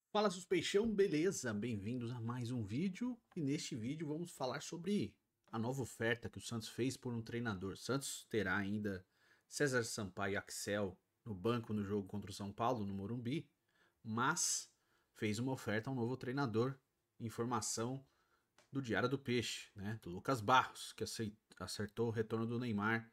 Fala, seus peixão, beleza? Bem-vindos a mais um vídeo. E neste vídeo vamos falar sobre a nova oferta que o Santos fez por um treinador. O Santos terá ainda César Sampaio e Axel no banco no jogo contra o São Paulo, no Morumbi, mas fez uma oferta a um novo treinador. Informação do Diário do Peixe, né? Do Lucas Barros, que acertou o retorno do Neymar,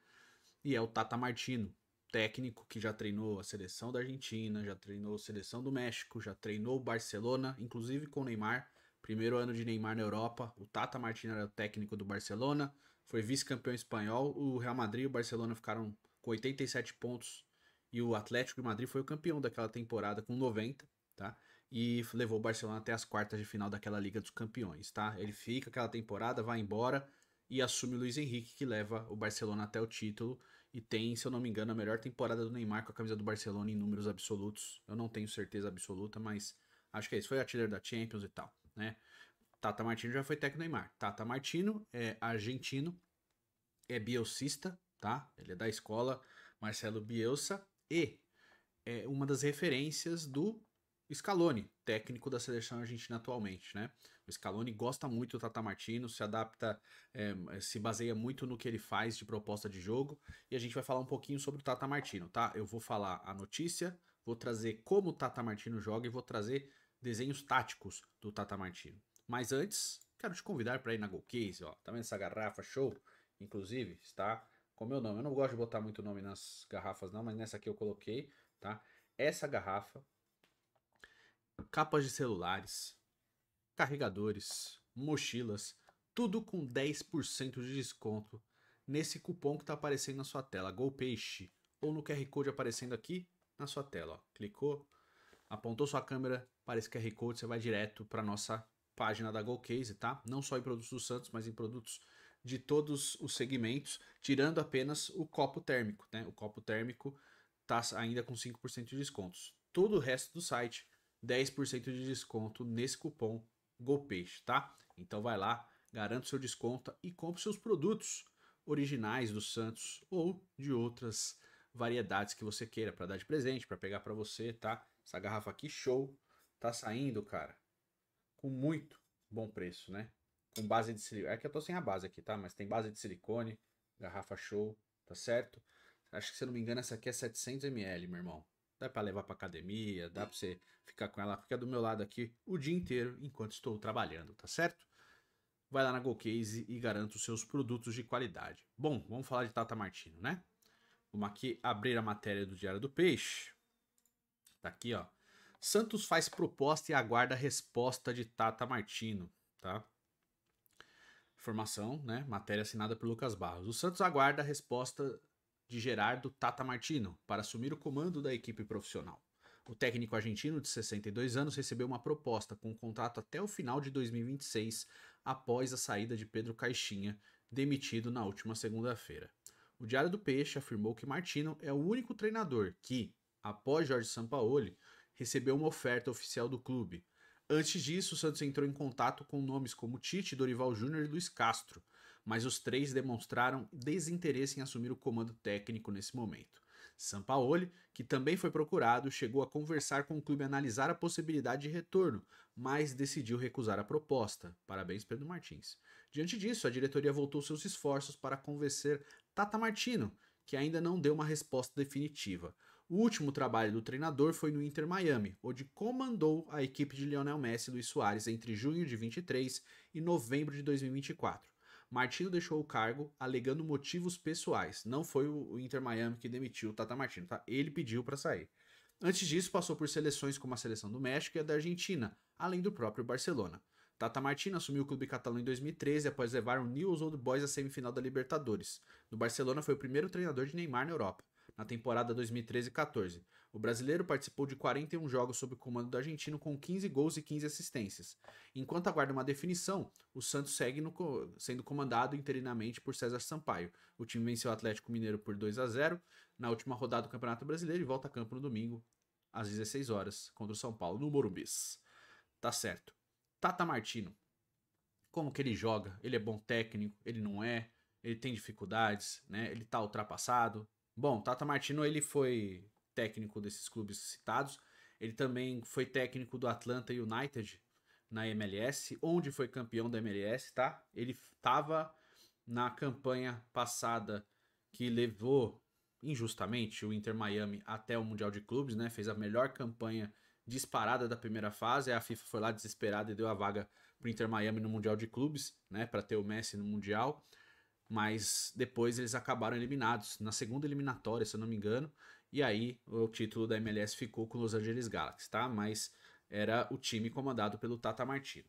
e é o Tata Martino, técnico que já treinou a seleção da Argentina, já treinou a seleção do México, já treinou o Barcelona, inclusive com o Neymar. Primeiro ano de Neymar na Europa, o Tata Martino era o técnico do Barcelona, foi vice-campeão espanhol. O Real Madrid e o Barcelona ficaram com 87 pontos e o Atlético de Madrid foi o campeão daquela temporada com 90, tá? E levou o Barcelona até as quartas de final daquela Liga dos Campeões, tá? Ele fica aquela temporada, vai embora e assume o Luiz Henrique, que leva o Barcelona até o título e tem, se eu não me engano, a melhor temporada do Neymar com a camisa do Barcelona em números absolutos. Eu não tenho certeza absoluta, mas acho que é isso. Foi artilheiro da Champions e tal, né? Tata Martino já foi técnico do Neymar. Tata Martino é argentino, é bielcista, tá? Ele é da escola Marcelo Bielsa e é uma das referências do Scaloni, técnico da seleção argentina atualmente, né? O Scaloni gosta muito do Tata Martino, se adapta, se baseia muito no que ele faz de proposta de jogo, e a gente vai falar um pouquinho sobre o Tata Martino, tá? Eu vou falar a notícia, vou trazer como o Tata Martino joga e vou trazer desenhos táticos do Tata Martino. Mas antes, quero te convidar para ir na GoCase, ó. Tá vendo essa garrafa show? Inclusive, está com meu nome. Eu não gosto de botar muito nome nas garrafas não, mas nessa aqui eu coloquei, tá? Essa garrafa, capas de celulares, carregadores, mochilas, tudo com 10% de desconto nesse cupom que está aparecendo na sua tela, GoPeixe, ou no QR Code aparecendo aqui na sua tela. Ó. Clicou, apontou sua câmera para esse QR Code, você vai direto para nossa página da GoCase, tá? Não só em produtos do Santos, mas em produtos de todos os segmentos, tirando apenas o copo térmico, né? O copo térmico tá ainda com 5% de descontos. Todo o resto do site, 10% de desconto nesse cupom GoPeixe, tá? Então vai lá, garante seu desconto e compre seus produtos originais do Santos ou de outras variedades que você queira para dar de presente, para pegar para você, tá? Essa garrafa aqui show, tá saindo, cara, com muito bom preço, né? Com base de silicone. É que eu tô sem a base aqui, tá? Mas tem base de silicone, garrafa show, tá certo? Acho que se eu não me engano essa aqui é 700 ml, meu irmão. Dá pra levar pra academia, dá pra você ficar com ela, fica do meu lado aqui o dia inteiro enquanto estou trabalhando, tá certo? Vai lá na GoCase e garanta os seus produtos de qualidade. Bom, vamos falar de Tata Martino, né? Vamos aqui abrir a matéria do Diário do Peixe. Tá aqui, ó. Santos faz proposta e aguarda a resposta de Tata Martino, tá? Informação, né? Matéria assinada por Lucas Barros. O Santos aguarda a resposta de Gerardo Tata Martino para assumir o comando da equipe profissional. O técnico argentino de 62 anos recebeu uma proposta com um contrato até o final de 2026, após a saída de Pedro Caixinha, demitido na última segunda-feira. O Diário do Peixe afirmou que Martino é o único treinador que, após Jorge Sampaoli, recebeu uma oferta oficial do clube. Antes disso, o Santos entrou em contato com nomes como Tite, Dorival Júnior e Luiz Castro, mas os três demonstraram desinteresse em assumir o comando técnico nesse momento. Sampaoli, que também foi procurado, chegou a conversar com o clube e analisar a possibilidade de retorno, mas decidiu recusar a proposta. Parabéns, Pedro Martins. Diante disso, a diretoria voltou seus esforços para convencer Tata Martino, que ainda não deu uma resposta definitiva. O último trabalho do treinador foi no Inter Miami, onde comandou a equipe de Lionel Messi e Luis Soares entre junho de 23 e novembro de 2024. Martino deixou o cargo alegando motivos pessoais. Não foi o Inter Miami que demitiu o Tata Martino, tá? Ele pediu para sair. Antes disso, passou por seleções como a seleção do México e a da Argentina, além do próprio Barcelona. Tata Martino assumiu o clube catalão em 2013 após levar o Newell's Old Boys à semifinal da Libertadores. No Barcelona foi o primeiro treinador de Neymar na Europa, na temporada 2013-14. O brasileiro participou de 41 jogos sob o comando do argentino com 15 gols e 15 assistências. Enquanto aguarda uma definição, o Santos segue sendo comandado interinamente por César Sampaio. O time venceu o Atlético Mineiro por 2-0 na última rodada do Campeonato Brasileiro e volta a campo no domingo às 16 horas contra o São Paulo no Morumbis. Tá certo. Tata Martino, como que ele joga? Ele é bom técnico? Ele não é? Ele tem dificuldades, né? Ele tá ultrapassado? Bom, Tata Martino ele foi técnico desses clubes citados. Ele também foi técnico do Atlanta United na MLS, onde foi campeão da MLS, tá? Ele estava na campanha passada que levou injustamente o Inter Miami até o Mundial de Clubes, né? Fez a melhor campanha disparada da primeira fase. A FIFA foi lá desesperada e deu a vaga pro Inter Miami no Mundial de Clubes, né? Para ter o Messi no Mundial. Mas depois eles acabaram eliminados na segunda eliminatória, se eu não me engano. E aí o título da MLS ficou com o Los Angeles Galaxy, tá? Mas era o time comandado pelo Tata Martino.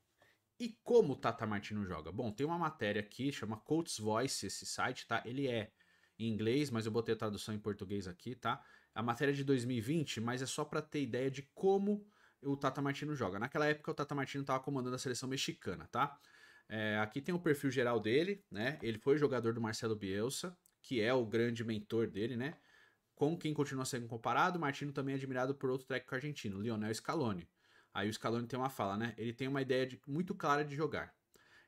E como o Tata Martino joga? Bom, tem uma matéria aqui, chama Coach's Voice, esse site, tá? Ele é em inglês, mas eu botei a tradução em português aqui, tá? A matéria é de 2020, mas é só para ter ideia de como o Tata Martino joga. Naquela época o Tata Martino estava comandando a seleção mexicana, tá? Aqui tem o perfil geral dele, né? Ele foi jogador do Marcelo Bielsa, que é o grande mentor dele, né? Com quem continua sendo comparado, Martino também é admirado por outro técnico argentino, Lionel Scaloni. Aí o Scaloni tem uma fala, né? Ele tem uma ideia muito clara de jogar.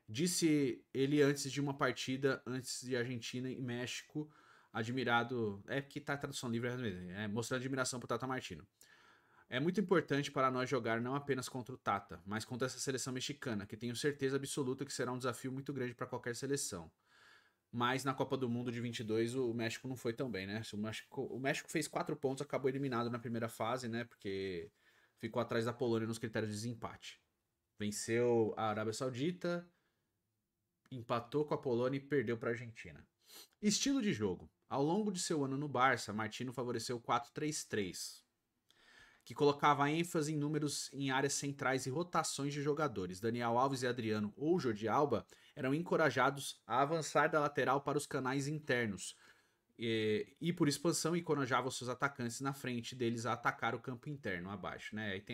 Disse ele antes de uma partida, antes de Argentina e México, admirado. É que tá a tradução livre, mostrando admiração pro Tata Martino. É muito importante para nós jogar não apenas contra o Tata, mas contra essa seleção mexicana, que tenho certeza absoluta que será um desafio muito grande para qualquer seleção. Mas na Copa do Mundo de 22 o México não foi tão bem, né? O México fez 4 pontos, acabou eliminado na primeira fase, né? Porque ficou atrás da Polônia nos critérios de desempate. Venceu a Arábia Saudita, empatou com a Polônia e perdeu para a Argentina. Estilo de jogo. Ao longo de seu ano no Barça, Martino favoreceu o 4-3-3, que colocava ênfase em números em áreas centrais e rotações de jogadores. Daniel Alves e Adriano ou Jordi Alba eram encorajados a avançar da lateral para os canais internos e por expansão encorajavam seus atacantes na frente deles a atacar o campo interno abaixo, né? Aí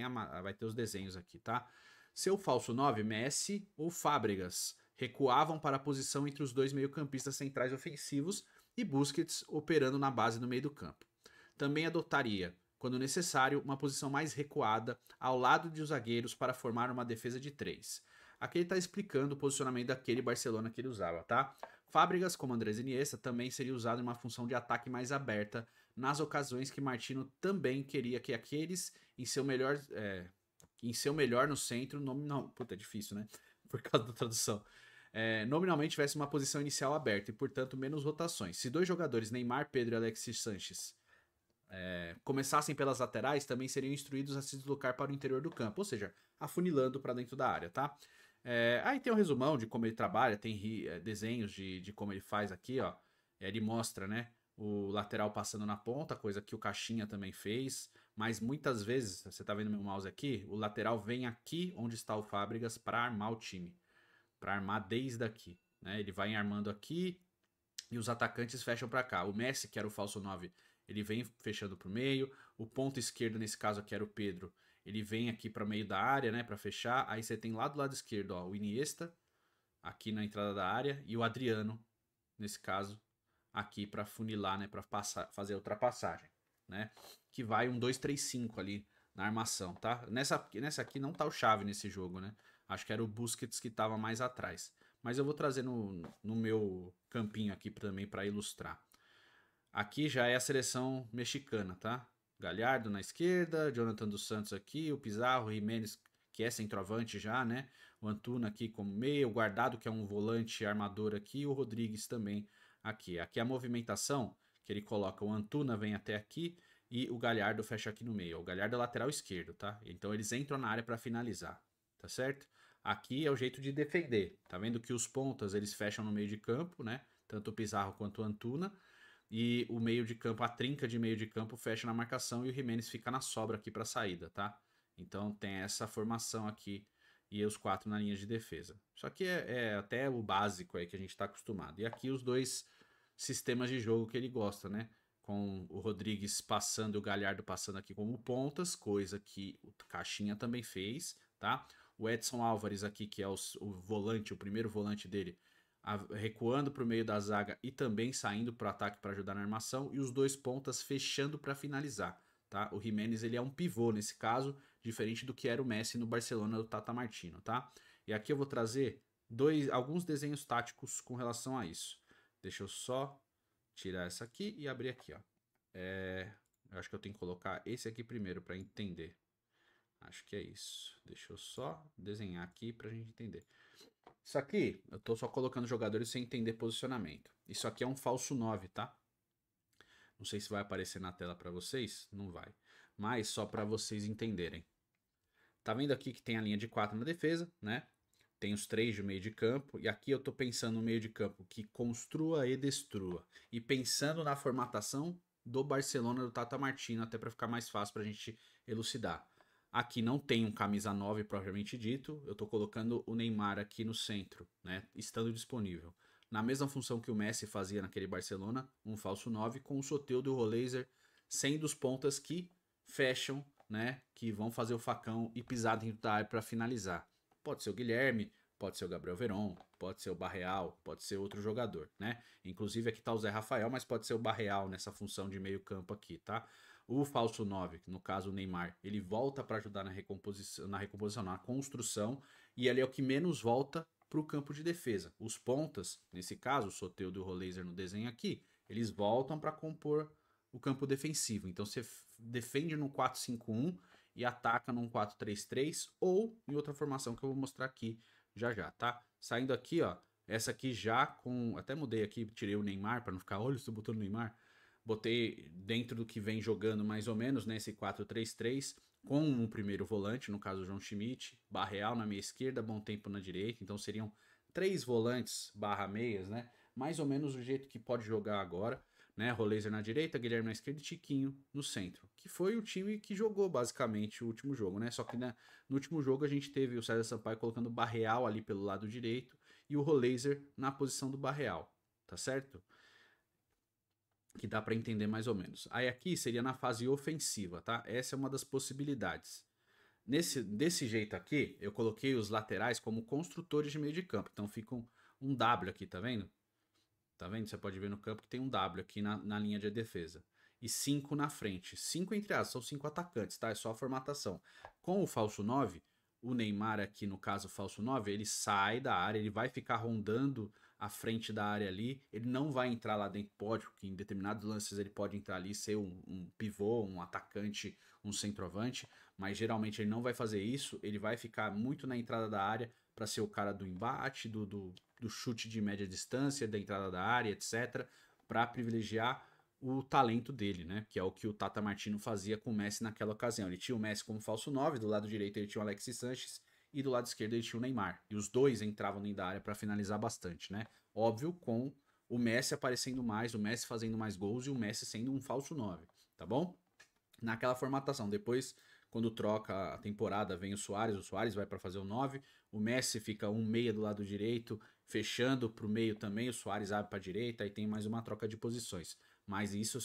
vai ter os desenhos aqui, tá? Seu falso 9, Messi ou Fábregas, recuavam para a posição entre os dois meio-campistas centrais ofensivos e Busquets operando na base do meio do campo. Também adotaria, quando necessário, uma posição mais recuada ao lado dos zagueiros para formar uma defesa de 3. Aqui ele está explicando o posicionamento daquele Barcelona que ele usava, tá? Fábregas, como Andrés Iniesta, também seria usado em uma função de ataque mais aberta, nas ocasiões que Martino também queria que aqueles em seu melhor no centro, nominal. Puta, é difícil, né? Por causa da tradução. Nominalmente tivesse uma posição inicial aberta e, portanto, menos rotações. Se dois jogadores, Neymar, Pedro e Alexis Sanches, começassem pelas laterais, também seriam instruídos a se deslocar para o interior do campo, ou seja, afunilando para dentro da área, tá? Aí tem um resumão de como ele trabalha, tem desenhos de como ele faz aqui, ó. Ele mostra, né, o lateral passando na ponta, coisa que o Caixinha também fez, mas muitas vezes, você tá vendo meu mouse aqui, o lateral vem aqui onde está o Fábregas para armar o time, para armar desde aqui, né? Ele vai armando aqui e os atacantes fecham para cá. O Messi, que era o falso 9, ele vem fechando pro meio. O ponto esquerdo, nesse caso aqui era o Pedro, ele vem aqui para meio da área, né, para fechar. Aí você tem lá do lado esquerdo, ó, o Iniesta, aqui na entrada da área, e o Adriano, nesse caso, aqui para funilar, né, para fazer a ultrapassagem, né? Que vai um 2-3-5 ali na armação, tá? Nessa aqui não tá o Xavi nesse jogo, né? Acho que era o Busquets que tava mais atrás. Mas eu vou trazer no meu campinho aqui também para ilustrar. Aqui já é a seleção mexicana, tá? Galhardo na esquerda, Jonathan dos Santos aqui, o Pizarro, o Jiménez, que é centroavante já, né? O Antuna aqui como meio, o Guardado, que é um volante armador aqui, e o Rodrigues também aqui. Aqui a movimentação que ele coloca, o Antuna vem até aqui e o Galhardo fecha aqui no meio. O Galhardo é lateral esquerdo, tá? Então eles entram na área para finalizar, tá certo? Aqui é o jeito de defender. Tá vendo que os pontas eles fecham no meio de campo, né? Tanto o Pizarro quanto o Antuna. E o meio de campo, a trinca de meio de campo fecha na marcação e o Jimenez fica na sobra aqui para saída, tá? Então tem essa formação aqui e os 4 na linha de defesa. Isso aqui é até o básico aí que a gente está acostumado. E aqui os dois sistemas de jogo que ele gosta, né? Com o Rodrigues passando e o Galhardo passando aqui como pontas, coisa que o Caixinha também fez, tá? O Edson Álvares aqui, que é o volante, o primeiro volante dele, recuando para o meio da zaga e também saindo para o ataque para ajudar na armação, e os dois pontas fechando para finalizar. Tá? O Jimenez ele é um pivô nesse caso, diferente do que era o Messi no Barcelona do Tata Martino. Tá? E aqui eu vou trazer alguns desenhos táticos com relação a isso. Deixa eu só tirar essa aqui e abrir aqui. Ó. Eu acho que eu tenho que colocar esse aqui primeiro para entender. Acho que é isso. Deixa eu só desenhar aqui pra gente entender. Isso aqui, eu tô só colocando jogadores sem entender posicionamento. Isso aqui é um falso 9, tá? Não sei se vai aparecer na tela pra vocês, não vai. Mas só pra vocês entenderem. Tá vendo aqui que tem a linha de 4 na defesa, né? Tem os 3 de meio de campo. E aqui eu tô pensando no meio de campo que construa e destrua. E pensando na formatação do Barcelona do Tata Martino, até para ficar mais fácil pra gente elucidar. Aqui não tem um camisa 9 propriamente dito. Eu tô colocando o Neymar aqui no centro, né? Estando disponível. Na mesma função que o Messi fazia naquele Barcelona, um falso 9 com o Soteldo e o Roleiser sendo os pontas que fecham, né, que vão fazer o facão e pisar dentro da área para finalizar. Pode ser o Guilherme, pode ser o Gabriel Veron, pode ser o Barreal, pode ser outro jogador, né? Inclusive aqui tá o Zé Rafael, mas pode ser o Barreal nessa função de meio campo aqui, tá? O falso 9, no caso o Neymar, ele volta para ajudar na recomposição, na construção, e ele é o que menos volta para o campo de defesa. Os pontas, nesse caso, o Soteldo e o Roleiser no desenho aqui, eles voltam para compor o campo defensivo. Então você defende no 4-5-1 e ataca num 4-3-3 ou em outra formação que eu vou mostrar aqui já já, tá? Saindo aqui, ó, essa aqui já com, até mudei aqui, tirei o Neymar para não ficar, olha, estou botando o Neymar. Botei dentro do que vem jogando mais ou menos, né, esse 4-3-3 com um primeiro volante, no caso o João Schmidt, Barreal na meia esquerda, Bom Tempo na direita, então seriam 3 volantes/meias, né? Mais ou menos o jeito que pode jogar agora, né? Roleiser na direita, Guilherme na esquerda e Tiquinho no centro. Que foi o time que jogou basicamente o último jogo, né? Só que no último jogo a gente teve o César Sampaio colocando o Barreal ali pelo lado direito e o Roleiser na posição do Barreal, tá certo? Que dá para entender mais ou menos. Aí aqui seria na fase ofensiva, tá? Essa é uma das possibilidades. Desse jeito aqui, eu coloquei os laterais como construtores de meio de campo. Então fica um W aqui, tá vendo? Tá vendo? Você pode ver no campo que tem um W aqui na linha de defesa. E 5 na frente. 5 entre aspas, são 5 atacantes, tá? É só a formatação. Com o falso 9, o Neymar aqui, no caso, o falso 9, ele sai da área, ele vai ficar rondando a frente da área ali. Ele não vai entrar lá dentro, pode, porque em determinados lances ele pode entrar ali, ser um pivô, um atacante, um centroavante. Mas geralmente ele não vai fazer isso. Ele vai ficar muito na entrada da área para ser o cara do embate, do chute de média distância, da entrada da área, etc., para privilegiar o talento dele, né? Que é o que o Tata Martino fazia com o Messi naquela ocasião. Ele tinha o Messi como falso 9, do lado direito ele tinha o Alexis Sanches e do lado esquerdo ele tinha o Neymar. E os dois entravam dentro da área para finalizar bastante, né? Óbvio, com o Messi aparecendo mais, o Messi fazendo mais gols e o Messi sendo um falso 9, tá bom? Naquela formatação. Depois, quando troca a temporada, vem o Soares vai para fazer o 9, o Messi fica um meia do lado direito, fechando para o meio também, o Soares abre para a direita, e tem mais uma troca de posições. Mas isso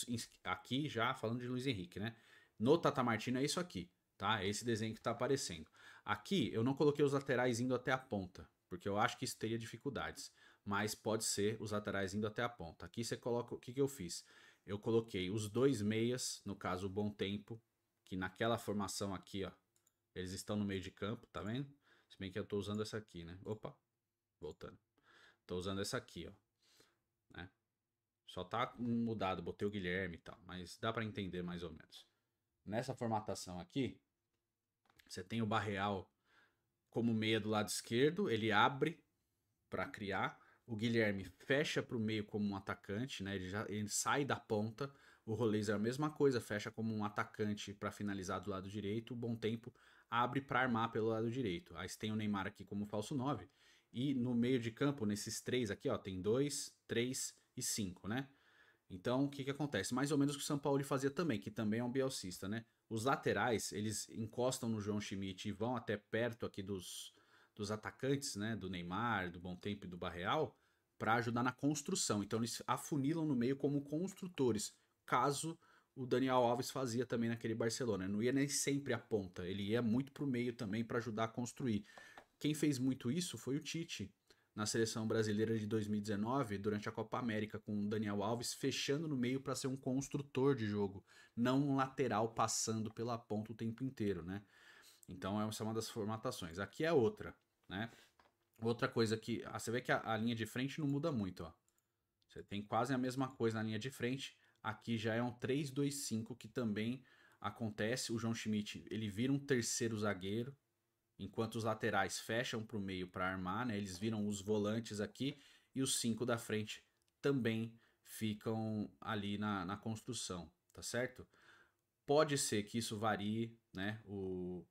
aqui já falando de Luiz Henrique, né? No Tata Martino é isso aqui, tá? É esse desenho que está aparecendo. Aqui eu não coloquei os laterais indo até a ponta, porque eu acho que isso teria dificuldades. Mas pode ser os laterais indo até a ponta. Aqui você coloca o que eu fiz. Eu coloquei os dois meias, no caso o Bom Tempo, que naquela formação aqui, ó, eles estão no meio de campo, tá vendo? Se bem que eu tô usando essa aqui, né? Opa, voltando. Tô usando essa aqui, ó, né? Só tá mudado, botei o Guilherme e tal, mas dá para entender mais ou menos. Nessa formatação aqui, você tem o Barreal como meia do lado esquerdo, ele abre para criar. O Guilherme fecha para o meio como um atacante, né? Ele sai da ponta. O Rolês é a mesma coisa, fecha como um atacante para finalizar do lado direito. O Bom Tempo abre para armar pelo lado direito. Aí você tem o Neymar aqui como falso 9. E no meio de campo, nesses três aqui, ó, tem 2, 3 e 5, né? Então, o que que acontece? Mais ou menos o que o São Paulo fazia também, que também é um bielcista, né? Os laterais, eles encostam no João Schmidt e vão até perto aqui dos atacantes, né? Do Neymar, do Bom Tempo e do Barreal, para ajudar na construção. Então, eles afunilam no meio como construtores, caso o Daniel Alves fazia também naquele Barcelona. Não ia nem sempre a ponta, ele ia muito pro meio também para ajudar a construir. Quem fez muito isso foi o Tite, na seleção brasileira de 2019, durante a Copa América, com o Daniel Alves fechando no meio para ser um construtor de jogo, não um lateral passando pela ponta o tempo inteiro, né? Então essa é uma das formatações. Aqui é outra, né? Outra coisa que você vê que a linha de frente não muda muito, ó. Você tem quase a mesma coisa na linha de frente. Aqui já é um 3-2-5 que também acontece, o João Schmidt, ele vira um terceiro zagueiro, enquanto os laterais fecham para o meio para armar, né? Eles viram os volantes aqui e os 5 da frente também ficam ali na construção, tá certo? Pode ser que isso varie, né?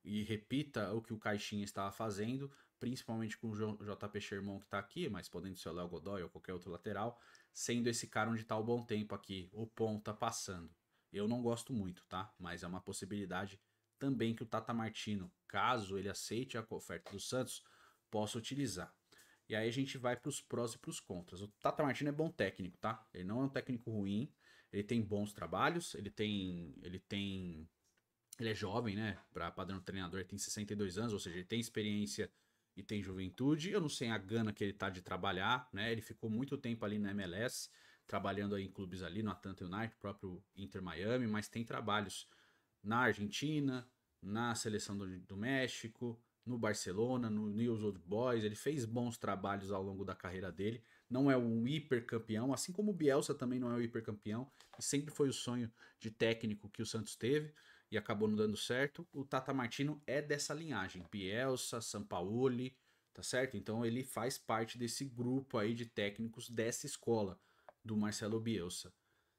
E repita o que o Caixinha estava fazendo, principalmente com o JP Sherman que está aqui, mas podendo ser o Léo Godoy ou qualquer outro lateral, sendo esse cara onde está o bom tempo aqui, o ponta passando. Eu não gosto muito, tá? Mas é uma possibilidade também que o Tata Martino, caso ele aceite a oferta do Santos, possa utilizar. E aí a gente vai para os prós e para os contras. O Tata Martino é bom técnico, tá? Ele não é um técnico ruim, ele tem bons trabalhos, ele é jovem, né? Para padrão treinador, ele tem 62 anos, ou seja, ele tem experiência e tem juventude. Eu não sei a gana que ele tá de trabalhar, né? Ele ficou muito tempo ali na MLS, trabalhando aí em clubes ali, no Atlanta United, próprio Inter Miami, mas tem trabalhos na Argentina, na seleção do México, no Barcelona, no News Old Boys. Ele fez bons trabalhos ao longo da carreira dele. Não é um hiper campeão, assim como o Bielsa também não é um hiper campeão, e sempre foi o sonho de técnico que o Santos teve e acabou não dando certo. O Tata Martino é dessa linhagem, Bielsa, Sampaoli, tá certo? Então ele faz parte desse grupo aí de técnicos dessa escola do Marcelo Bielsa.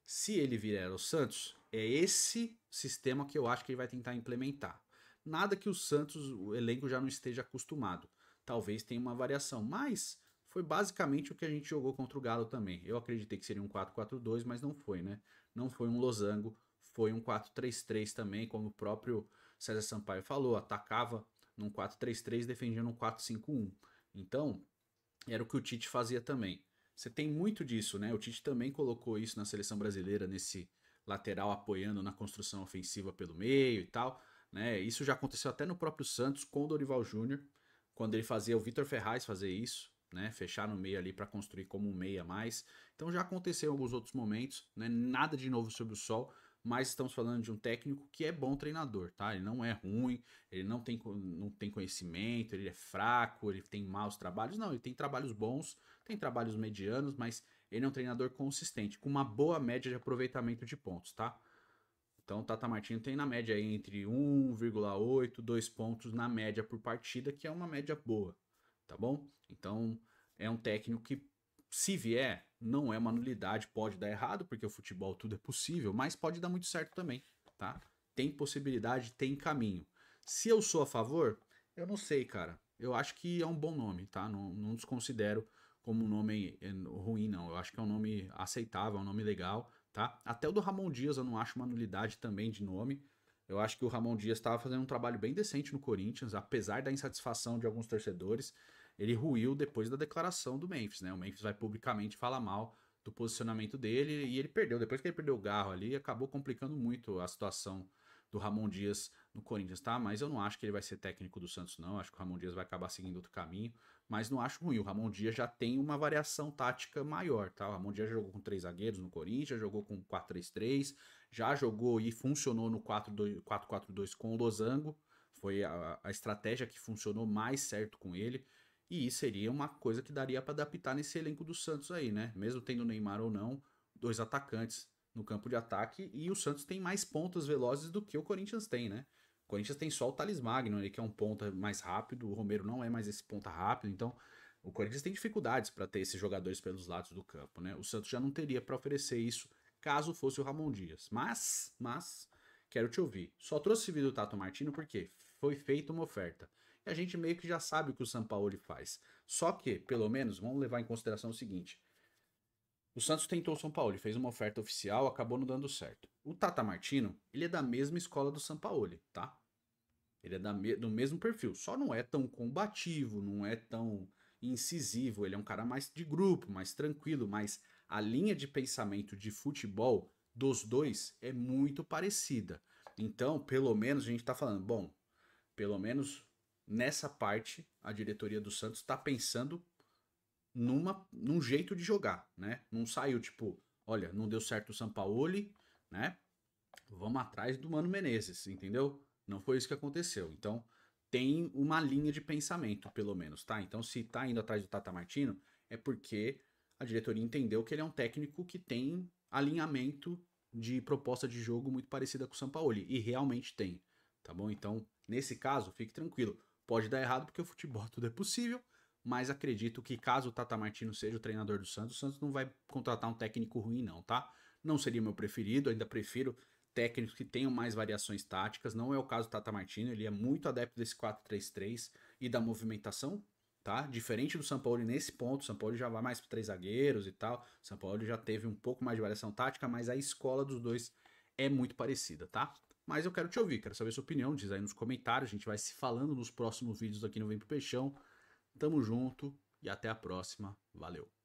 Se ele vier ao Santos, é esse sistema que eu acho que ele vai tentar implementar. Nada que o Santos, o elenco já não esteja acostumado. Talvez tenha uma variação, mas foi basicamente o que a gente jogou contra o Galo também. Eu acreditei que seria um 4-4-2, mas não foi, né? Não foi um losango, foi um 4-3-3 também, como o próprio César Sampaio falou, atacava num 4-3-3, defendia num 4-5-1. Então, era o que o Tite fazia também. Você tem muito disso, né? O Tite também colocou isso na seleção brasileira, nesse lateral apoiando na construção ofensiva pelo meio e tal, né? Isso já aconteceu até no próprio Santos com o Dorival Júnior, quando ele fazia o Vitor Ferraz fazer isso, né? Fechar no meio ali para construir como um meia mais. Então já aconteceu em alguns outros momentos, né? Nada de novo sob o sol, mas estamos falando de um técnico que é bom treinador, tá? Ele não é ruim, ele não tem conhecimento, ele é fraco, ele tem maus trabalhos. Não, ele tem trabalhos bons, tem trabalhos medianos, mas ele é um treinador consistente, com uma boa média de aproveitamento de pontos, tá? Então o Tata Martino tem na média aí entre 1,8, 2 pontos na média por partida, que é uma média boa, tá bom? Então é um técnico que, se vier, não é uma nulidade, pode dar errado, porque o futebol tudo é possível, mas pode dar muito certo também, tá? Tem possibilidade, tem caminho. Se eu sou a favor, eu não sei, cara. Eu acho que é um bom nome, tá? Não desconsidero como um nome ruim, não. Eu acho que é um nome aceitável, é um nome legal, tá? Até o do Ramon Dias eu não acho uma nulidade também de nome. Eu acho que o Ramon Dias estava fazendo um trabalho bem decente no Corinthians, apesar da insatisfação de alguns torcedores. Ele ruiu depois da declaração do Memphis, né? O Memphis vai publicamente falar mal do posicionamento dele e ele perdeu. Depois que ele perdeu o Garro ali, acabou complicando muito a situação do Ramon Dias no Corinthians, tá? Mas eu não acho que ele vai ser técnico do Santos, não. Acho que o Ramon Dias vai acabar seguindo outro caminho, mas não acho ruim. O Ramon Dias já tem uma variação tática maior, tá? O Ramon Dias já jogou com 3 zagueiros no Corinthians, jogou com 4-3-3, já jogou e funcionou no 4-4-2 com o Losango. Foi a estratégia que funcionou mais certo com ele. E seria uma coisa que daria para adaptar nesse elenco do Santos aí, né? Mesmo tendo Neymar ou não, 2 atacantes no campo de ataque. E o Santos tem mais pontas velozes do que o Corinthians tem, né? O Corinthians tem só o Thales Magno, que é um ponta mais rápido. O Romero não é mais esse ponta rápido. Então, o Corinthians tem dificuldades para ter esses jogadores pelos lados do campo, né? O Santos já não teria para oferecer isso caso fosse o Ramon Dias. Mas, quero te ouvir. Só trouxe esse vídeo do Tato Martino porque foi feita uma oferta. E a gente meio que já sabe o que o Sampaoli faz. Só que, pelo menos, vamos levar em consideração o seguinte: o Santos tentou o São Paulo, fez uma oferta oficial, acabou não dando certo. O Tata Martino, ele é da mesma escola do Sampaoli, tá? Ele é do mesmo perfil, só não é tão combativo, não é tão incisivo, ele é um cara mais de grupo, mais tranquilo, mas a linha de pensamento de futebol dos dois é muito parecida. Então, pelo menos a gente tá falando, bom, pelo menos nessa parte a diretoria do Santos tá pensando num jeito de jogar, né? Não saiu tipo, olha, não deu certo o Sampaoli, né? Vamos atrás do Mano Menezes, entendeu? Não foi isso que aconteceu. Então, tem uma linha de pensamento, pelo menos, tá? Então, se tá indo atrás do Tata Martino, é porque a diretoria entendeu que ele é um técnico que tem alinhamento de proposta de jogo muito parecida com o Sampaoli, e realmente tem, tá bom? Então, nesse caso, fique tranquilo. Pode dar errado porque o futebol tudo é possível, mas acredito que caso o Tata Martino seja o treinador do Santos, o Santos não vai contratar um técnico ruim não, tá? Não seria meu preferido, ainda prefiro técnicos que tenham mais variações táticas, não é o caso do Tata Martino, ele é muito adepto desse 4-3-3 e da movimentação, tá? Diferente do Sampaoli nesse ponto, o Sampaoli já vai mais para 3 zagueiros e tal, o Sampaoli já teve um pouco mais de variação tática, mas a escola dos dois é muito parecida, tá? Mas eu quero te ouvir, quero saber sua opinião, diz aí nos comentários, a gente vai se falando nos próximos vídeos aqui no Vem Pro Peixão. Tamo junto e até a próxima. Valeu!